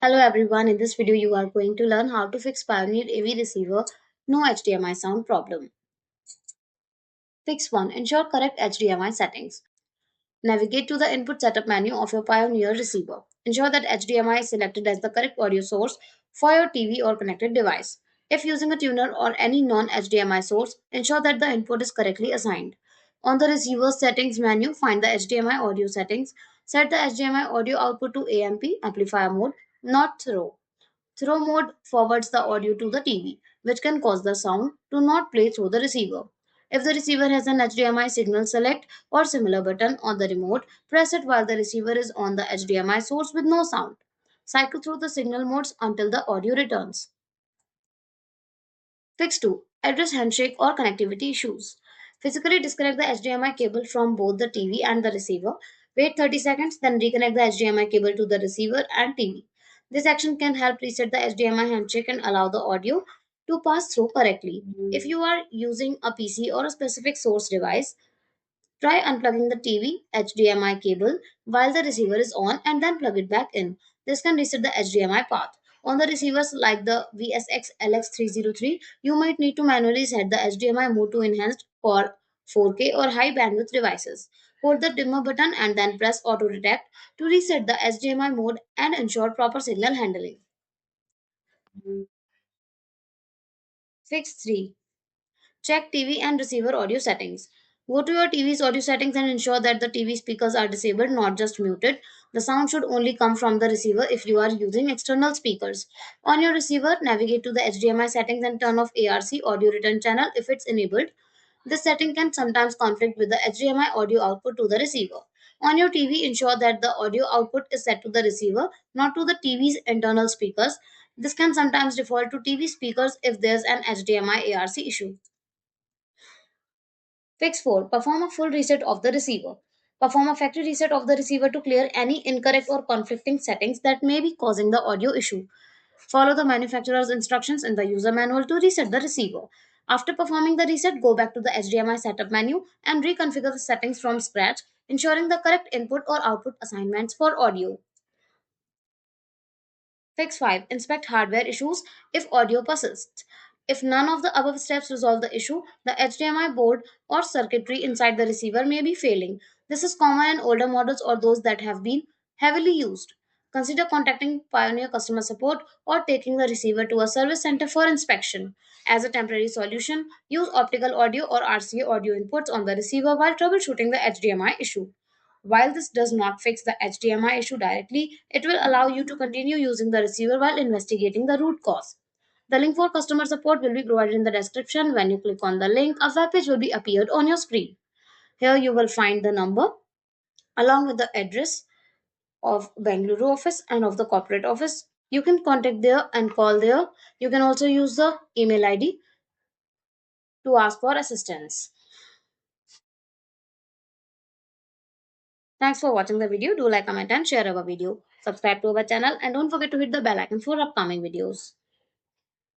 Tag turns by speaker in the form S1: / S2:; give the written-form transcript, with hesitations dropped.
S1: Hello everyone, in this video you are going to learn how to fix Pioneer AV receiver no HDMI sound problem. Fix 1. Ensure correct HDMI settings. Navigate to the input setup menu of your Pioneer receiver. Ensure that HDMI is selected as the correct audio source for your TV or connected device. If using a tuner or any non-HDMI source, ensure that the input is correctly assigned. On the receiver settings menu, find the HDMI audio settings. Set the HDMI audio output to AMP amplifier mode, not through. Throw mode forwards the audio to the TV, which can cause the sound to not play through the receiver. If the receiver has an HDMI signal select or similar button on the remote, press it while the receiver is on the HDMI source with no sound. Cycle through the signal modes until the audio returns. Fix 2. Address handshake or connectivity issues. Physically disconnect the HDMI cable from both the TV and the receiver. Wait 30 seconds, then reconnect the HDMI cable to the receiver and TV. This action can help reset the HDMI handshake and allow the audio to pass through correctly. If you are using a PC or a specific source device, try unplugging the TV HDMI cable while the receiver is on and then plug it back in. This can reset the HDMI path. On the receivers like the VSX LX303, you might need to manually set the HDMI mode to enhanced for 4K or high bandwidth devices. Hold the dimmer button and then press auto detect to reset the HDMI mode and ensure proper signal handling. Fix 3. Check TV and receiver audio settings. Go to your TV's audio settings and ensure that the TV speakers are disabled, not just muted. The sound should only come from the receiver if you are using external speakers. On your receiver, navigate to the HDMI settings and turn off ARC audio return channel if it's enabled. This setting can sometimes conflict with the HDMI audio output to the receiver. On your TV, ensure that the audio output is set to the receiver, not to the TV's internal speakers. This can sometimes default to TV speakers if there's an HDMI ARC issue. Fix 4. Perform a full reset of the receiver. Perform a factory reset of the receiver to clear any incorrect or conflicting settings that may be causing the audio issue. Follow the manufacturer's instructions in the user manual to reset the receiver. After performing the reset, go back to the HDMI setup menu and reconfigure the settings from scratch, ensuring the correct input or output assignments for audio. Fix 5. Inspect hardware issues if audio persists. If none of the above steps resolve the issue, the HDMI board or circuitry inside the receiver may be failing. This is common in older models or those that have been heavily used. Consider contacting Pioneer customer support or taking the receiver to a service center for inspection. As a temporary solution, use optical audio or RCA audio inputs on the receiver while troubleshooting the HDMI issue. While this does not fix the HDMI issue directly, it will allow you to continue using the receiver while investigating the root cause. The link for customer support will be provided in the description. When you click on the link, a web page will be appeared on your screen. Here you will find the number along with the address of Bangalore office and of the corporate office. You can contact there and call there. You can also use the email ID to ask for assistance. Thanks for watching the video. Do like, comment and share our video. Subscribe to our channel and don't forget to hit the bell icon for upcoming videos.